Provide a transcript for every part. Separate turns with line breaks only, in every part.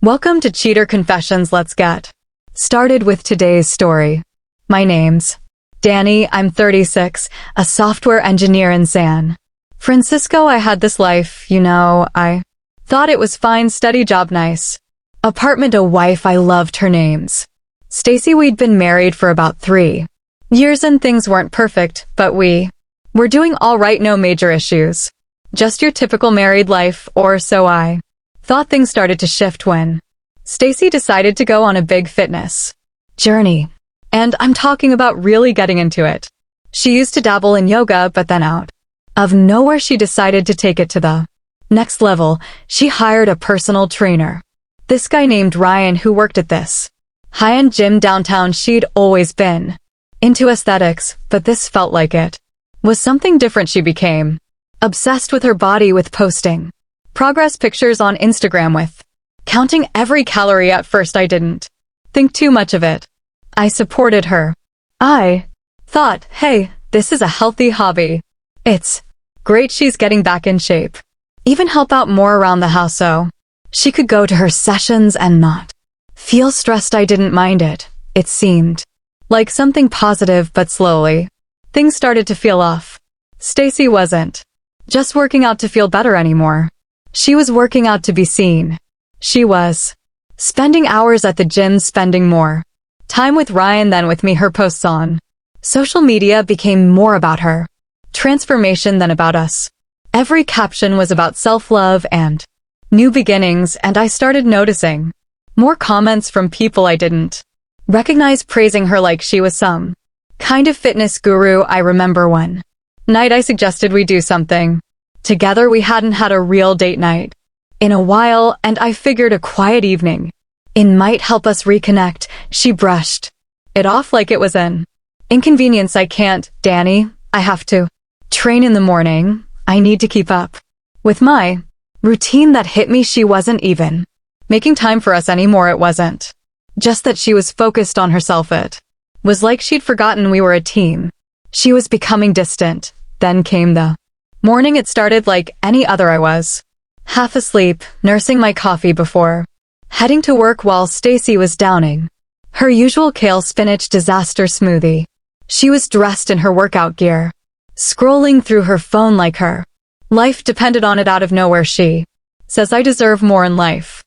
Welcome to Cheater Confessions. Let's get started with today's story. My name's Danny. I'm 36, a software engineer in San Francisco. I had this life, I thought it was fine, steady job, nice apartment, a wife. I loved. Her name's Stacy. We'd been married for about 3 years and things weren't perfect, but we were doing all right, no major issues. Just your typical married life, or so I thought. Things started to shift when Stacy decided to go on a big fitness journey. And I'm talking about really getting into it. She used to dabble in yoga, but then out of nowhere she decided to take it to the next level. She hired a personal trainer. This guy named Ryan, who worked at this high-end gym downtown. She'd always been into aesthetics, but this felt like it was something different. She became obsessed with her body, with posting progress pictures on Instagram, with counting every calorie. At first I didn't think too much of it. I supported her. I thought, hey, this is a healthy hobby. It's great she's getting back in shape. Even help out more around the house so she could go to her sessions and not feel stressed. I didn't mind it. It seemed like something positive, but slowly things started to feel off. Stacy wasn't just working out to feel better anymore. She was working out to be seen. She was spending hours at the gym, spending more time with Ryan than with me. Her posts on social media became more about her transformation than about us. Every caption was about self-love and new beginnings, and I started noticing more comments from people I didn't recognize, praising her like she was some kind of fitness guru. I remember one night I suggested we do something together. We hadn't had a real date night in a while, and I figured a quiet evening might help us reconnect. She brushed it off like it was an inconvenience. I can't, Danny. I have to train in the morning. I need to keep up with my routine. That hit me. She wasn't even making time for us anymore. It wasn't just that she was focused on herself. It was like she'd forgotten we were a team. She was becoming distant. Then came the morning. It started like any other. I was half asleep, nursing my coffee before heading to work, while Stacy was downing her usual kale spinach disaster smoothie. She was dressed in her workout gear, scrolling through her phone like her life depended on it. Out of nowhere she says, I deserve more in life.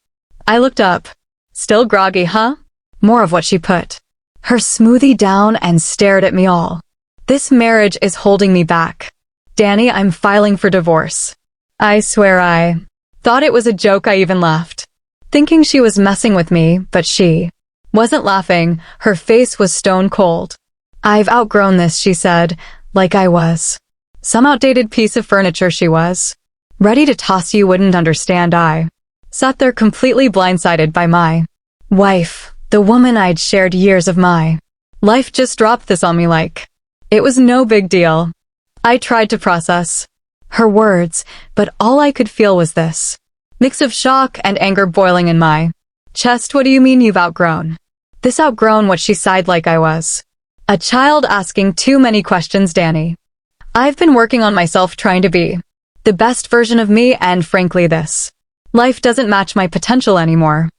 I looked up. Still groggy, huh? More of what. She put her smoothie down and stared at me. All this marriage is holding me back. Danny, I'm filing for divorce. I swear I thought it was a joke. I even laughed, thinking she was messing with me, but she wasn't laughing. Her face was stone cold. I've outgrown this, she said, like I was some outdated piece of furniture she was ready to toss. You wouldn't understand. I sat there completely blindsided by my wife, the woman I'd shared years of my life, just dropped this on me like it was no big deal. I tried to process her words, but all I could feel was this mix of shock and anger boiling in my chest. What do you mean you've outgrown this? Outgrown what? She sighed like I was a child asking too many questions. Danny, I've been working on myself, trying to be the best version of me, and frankly this life doesn't match my potential anymore.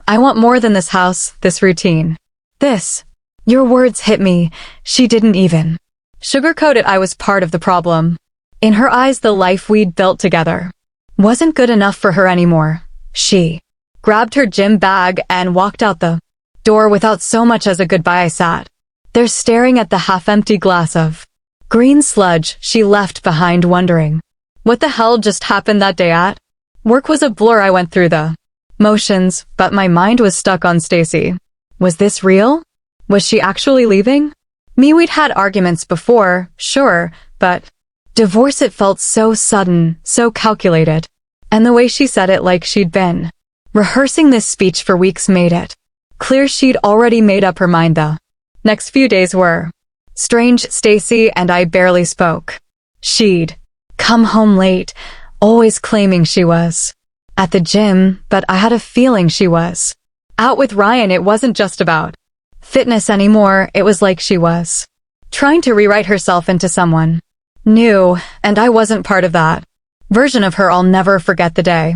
I want more than this house, this routine, this. Your words hit me. She didn't even sugarcoat it. I was part of the problem. In her eyes, the life we'd built together wasn't good enough for her anymore. She grabbed her gym bag and walked out the door without so much as a goodbye. I sat there staring at the half-empty glass of green sludge she left behind, wondering what the hell just happened. That day at work was a blur. I went through the motions, but my mind was stuck on Stacy. Was this real? Was she actually leaving me? We'd had arguments before, sure, but divorce, it felt so sudden, so calculated. And the way she said it, like she'd been rehearsing this speech for weeks, made it clear she'd already made up her mind. The next few days were strange. Stacy and I barely spoke. She'd come home late, always claiming she was at the gym, but I had a feeling she was out with Ryan. It wasn't just about fitness anymore. It was like she was trying to rewrite herself into someone new, and I wasn't part of that version of her. I'll never forget the day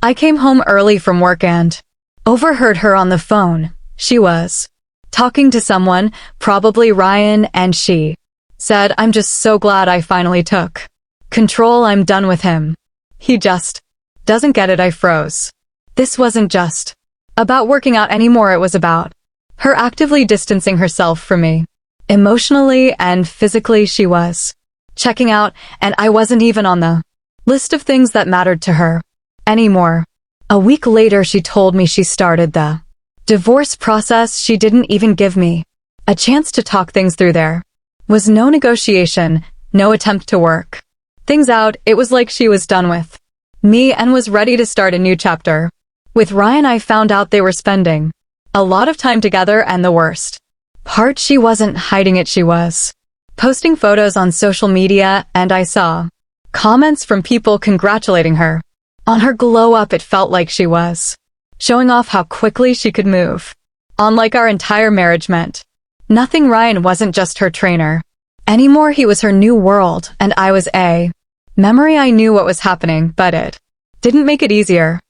I came home early from work and Overheard her on the phone. She was talking to someone, probably Ryan, and she said, "I'm just so glad I finally took control. I'm done with him. He just doesn't get it." I froze. This wasn't just about working out anymore. It was about her actively distancing herself from me. Emotionally and physically she was checking out, and I wasn't even on the list of things that mattered to her anymore. A week later she told me she started the divorce process. She didn't even give me a chance to talk things through. There was no negotiation, no attempt to work things out. It was like she was done with me and was ready to start a new chapter. With Ryan, I found out they were spending a lot of time together, and the worst part, she wasn't hiding it. She was posting photos on social media, and I saw comments from people congratulating her on her glow up. It felt like she was showing off how quickly she could move on, like our entire marriage meant nothing. Ryan wasn't just her trainer anymore. He was her new world, and I was a memory. I knew what was happening, but it didn't make it easier.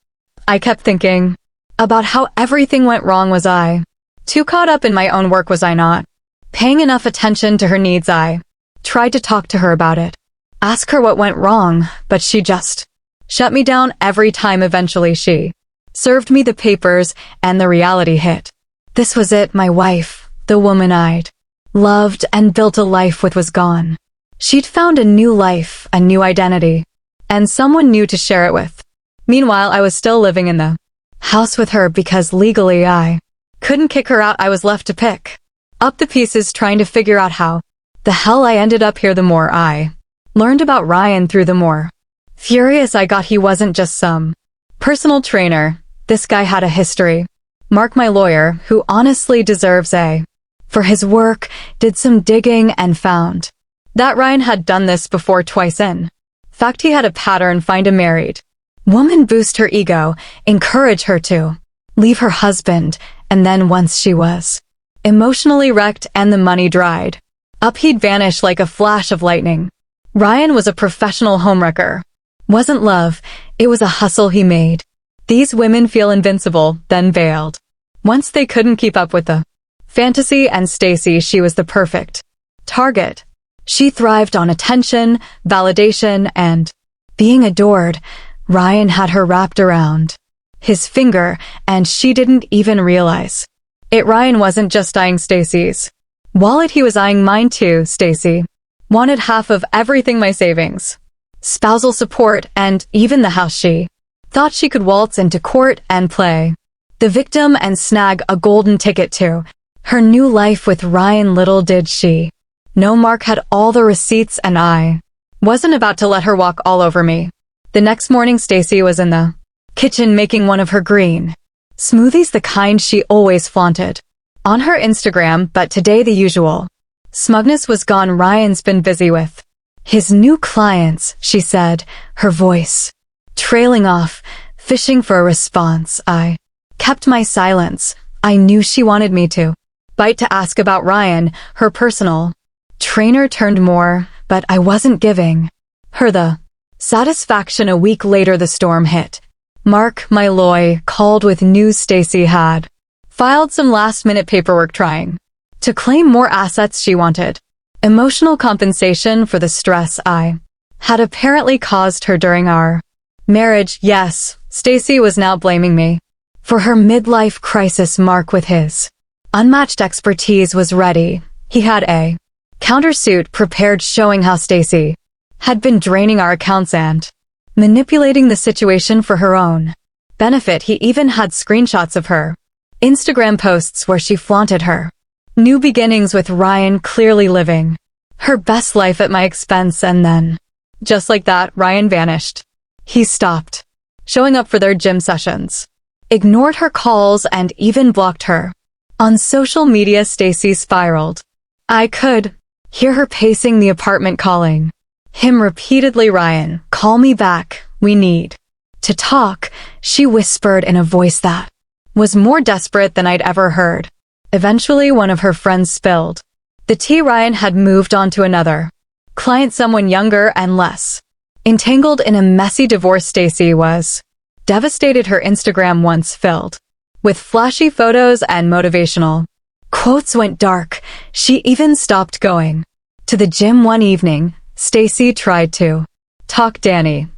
I kept thinking about how everything went wrong. Was I too caught up in my own work? Was I not paying enough attention to her needs? I tried to talk to her about it, ask her what went wrong, but she just shut me down every time. Eventually she served me the papers, and the reality hit. This was it. My wife, the woman I'd loved and built a life with, was gone. She'd found a new life, a new identity, and someone new to share it with. Meanwhile, I was still living in the house with her because legally I couldn't kick her out. I was left to pick up the pieces, trying to figure out how the hell I ended up here. The more I learned about Ryan, through the more furious I got. He wasn't just some personal trainer. This guy had a history. Mark, my lawyer, who honestly deserves a for his work, did some digging and found that Ryan had done this before twice. In fact, he had a pattern: find a married woman, boost her ego, encourage her to leave her husband, and then once she was emotionally wrecked and the money dried up, he'd vanish like a flash of lightning. Ryan was a professional homewrecker. Wasn't love, it was a hustle he made these women feel invincible, then bailed once they couldn't keep up with the fantasy. And Stacy, she was the perfect target. She thrived on attention, validation, and being adored. Ryan had her wrapped around his finger, and she didn't even realize it. Ryan wasn't just eyeing Stacy's wallet, he was eyeing mine too. Stacy wanted half of everything: my savings, spousal support, and even the house. She thought she could waltz into court and play the victim and snag a golden ticket to her new life with Ryan. Little did she know Mark had all the receipts, and I wasn't about to let her walk all over me. The next morning, Stacy was in the kitchen making one of her green smoothies, the kind she always flaunted on her Instagram, but today the usual smugness was gone. Ryan's been busy with his new clients, she said, her voice trailing off, fishing for a response. I kept my silence. I knew she wanted me to bite to ask about Ryan, her personal trainer turned more, but I wasn't giving her the satisfaction. A week later, the storm hit. Mark, my lawyer, called with news. Stacy had filed some last-minute paperwork trying to claim more assets she wanted. Emotional compensation for the stress I had apparently caused her during our marriage. Yes, Stacy was now blaming me for her midlife crisis. Mark, with his unmatched expertise, was ready. He had a countersuit prepared showing how Stacy had been draining our accounts and manipulating the situation for her own benefit. He even had screenshots of her Instagram posts where she flaunted her new beginnings with Ryan, clearly living her best life at my expense. And then, just like that, Ryan vanished. He stopped showing up for their gym sessions, ignored her calls, and even blocked her on social media. Stacy spiraled. I could hear her pacing the apartment, calling him repeatedly. Ryan, call me back. We need to talk, she whispered in a voice that was more desperate than I'd ever heard. Eventually, one of her friends spilled the tea. Ryan had moved on to another client, someone younger and less entangled in a messy divorce. Stacy was devastated. Her Instagram, once filled with flashy photos and motivational quotes went dark. She even stopped going to the gym one evening. Stacy tried to talk Danny.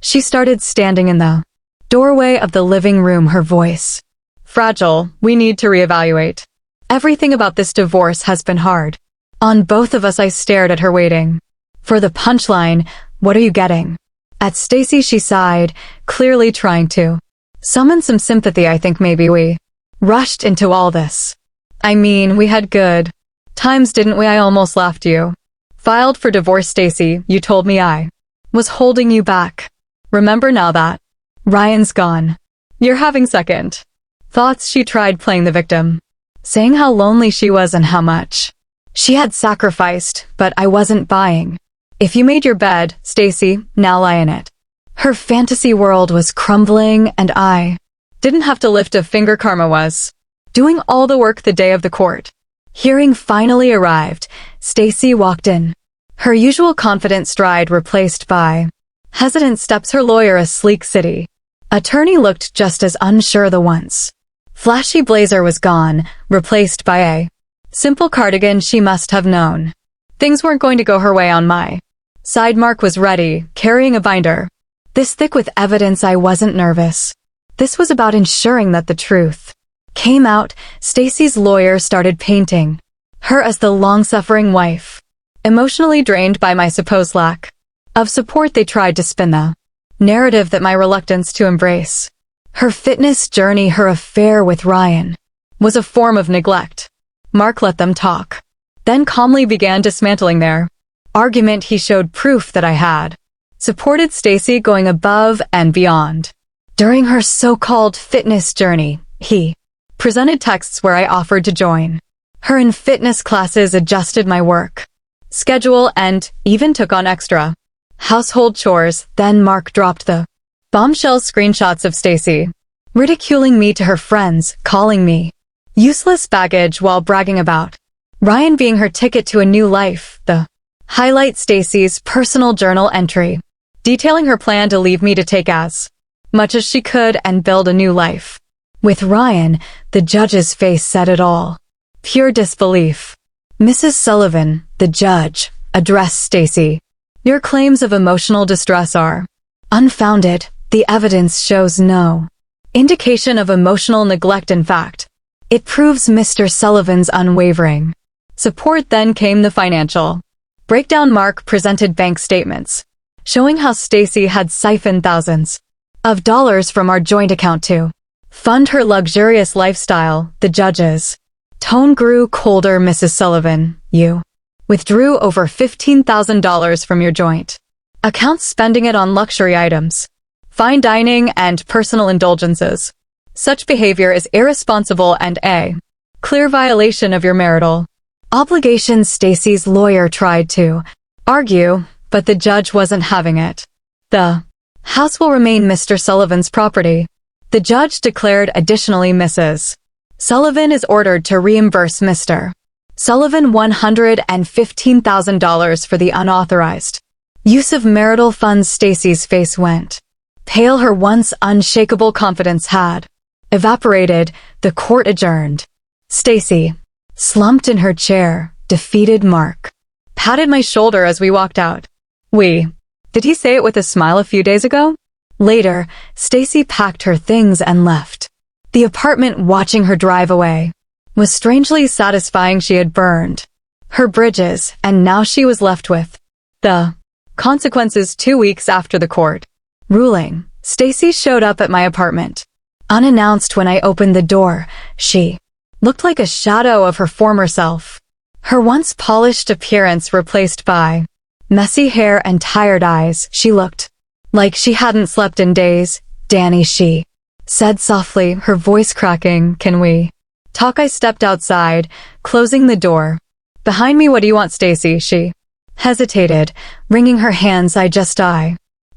She started standing in the doorway of the living room, her voice fragile. We need to reevaluate. Everything about this divorce has been hard on both of us. I stared at her, waiting for the punchline. What are you getting at, Stacy? She sighed, clearly trying to summon some sympathy. I think maybe we rushed into all this. I mean, we had good times, didn't we? I almost laughed. You filed for divorce, Stacy. You told me I was holding you back. Remember now that Ryan's gone, you're having second thoughts. She tried playing the victim, saying how lonely she was and how much she had sacrificed, but I wasn't buying. If you made your bed, Stacy, now lie in it. Her fantasy world was crumbling and I didn't have to lift a finger. Karma was doing all the work. The day of the court hearing finally arrived. Stacy walked in, her usual confident stride replaced by hesitant steps. Her lawyer, a sleek city attorney, looked just as unsure. The once flashy blazer was gone, replaced by a simple cardigan. She must have known things weren't going to go her way. On my side, Mark was ready, carrying a binder this thick with evidence. I wasn't nervous. This was about ensuring that the truth came out. Stacy's lawyer started painting her as the long-suffering wife, emotionally drained by my supposed lack of support. They tried to spin the narrative that my reluctance to embrace her fitness journey, her affair with Ryan, was a form of neglect. Mark let them talk, then calmly began dismantling their argument. He showed proof that I had supported Stacy, going above and beyond during her so-called fitness journey. He presented texts where I offered to join her in fitness classes, adjusted my work schedule, and even took on extra household chores. Then Mark dropped the bombshell screenshots of Stacy ridiculing me to her friends, calling me useless baggage while bragging about Ryan being her ticket to a new life. The highlight Stacy's personal journal entry detailing her plan to leave me to take as much as she could and build a new life with Ryan. The judge's face said it all. Pure disbelief. Mrs. Sullivan, the judge, addressed Stacy. Your claims of emotional distress are unfounded. The evidence shows no indication of emotional neglect. In fact, it proves Mr. Sullivan's unwavering support. Then came the financial breakdown. Mark presented bank statements showing how Stacy had siphoned thousands of dollars from our joint account to fund her luxurious lifestyle. The judge's tone grew colder. Mrs. Sullivan, you withdrew over $15,000 from your joint account, spending it on luxury items, fine dining, and personal indulgences. Such behavior is irresponsible and a clear violation of your marital obligations. Stacy's lawyer tried to argue, but the judge wasn't having it. The house will remain Mr. Sullivan's property, the judge declared. Additionally, Mrs. Sullivan is ordered to reimburse Mr. Sullivan $115,000 for the unauthorized use of marital funds. Stacy's face went pale. Her once unshakable confidence had evaporated. The court adjourned. Stacy slumped in her chair, defeated. Mark patted my shoulder as we walked out. Did he say it with a smile a few days ago? Later, Stacy packed her things and left the apartment. Watching her drive away was strangely satisfying. She had burned her bridges, and now she was left with the consequences. 2 weeks after the court ruling, Stacy showed up at my apartment unannounced. When I opened the door, she looked like a shadow of her former self, her once polished appearance replaced by messy hair and tired eyes. She looked like she hadn't slept in days. Danny, she said softly, her voice cracking, can we talk? I stepped outside, closing the door behind me. What do you want, Stacy? She hesitated, wringing her hands. I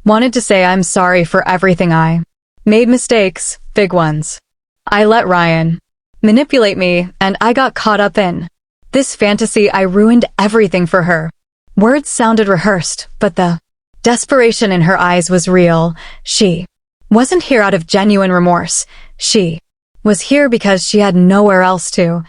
wanted to say I'm sorry for everything. I made mistakes, big ones. I let Ryan manipulate me, and I got caught up in this fantasy. I ruined everything for her. Words sounded rehearsed, but the desperation in her eyes was real. She wasn't here out of genuine remorse. She was here because she had nowhere else to.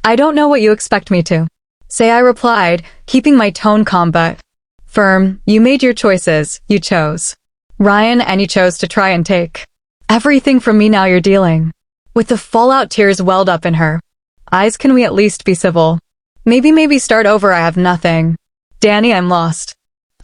I don't know what you expect me to say, I replied, keeping my tone calm but firm. You made your choices, you chose Ryan, and you chose to try and take everything from me. Now you're dealing with the fallout. Tears welled up in her eyes. Can we at least be civil? Maybe start over. I have nothing. Danny, I'm lost.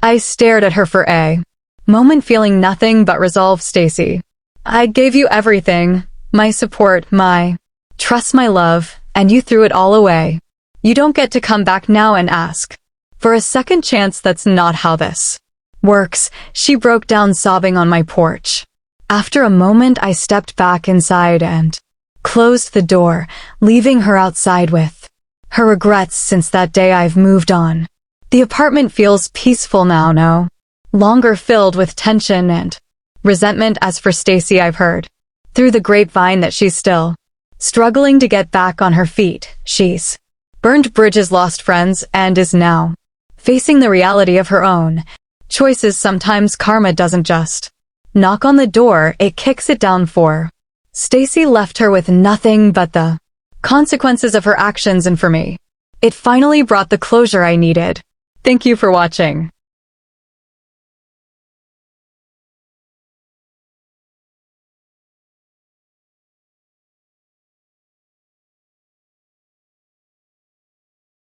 I stared at her for a moment, feeling nothing but resolve. Stacy, I gave you everything, my support, my trust, my love, and you threw it all away. You don't get to come back now and ask for a second chance. That's not how this works. She broke down sobbing on my porch. After a moment, I stepped back inside and closed the door, leaving her outside with her regrets. Since that day, I've moved on. The apartment feels peaceful now, no longer filled with tension and resentment. As for Stacy, I've heard through the grapevine that she's still struggling to get back on her feet. She's burned bridges, lost friends, and is now facing the reality of her own choices. Sometimes karma doesn't just knock on the door, it kicks it down. For Stacy left her with nothing but the consequences of her actions, and for me, it finally brought the closure I needed. Thank you for watching.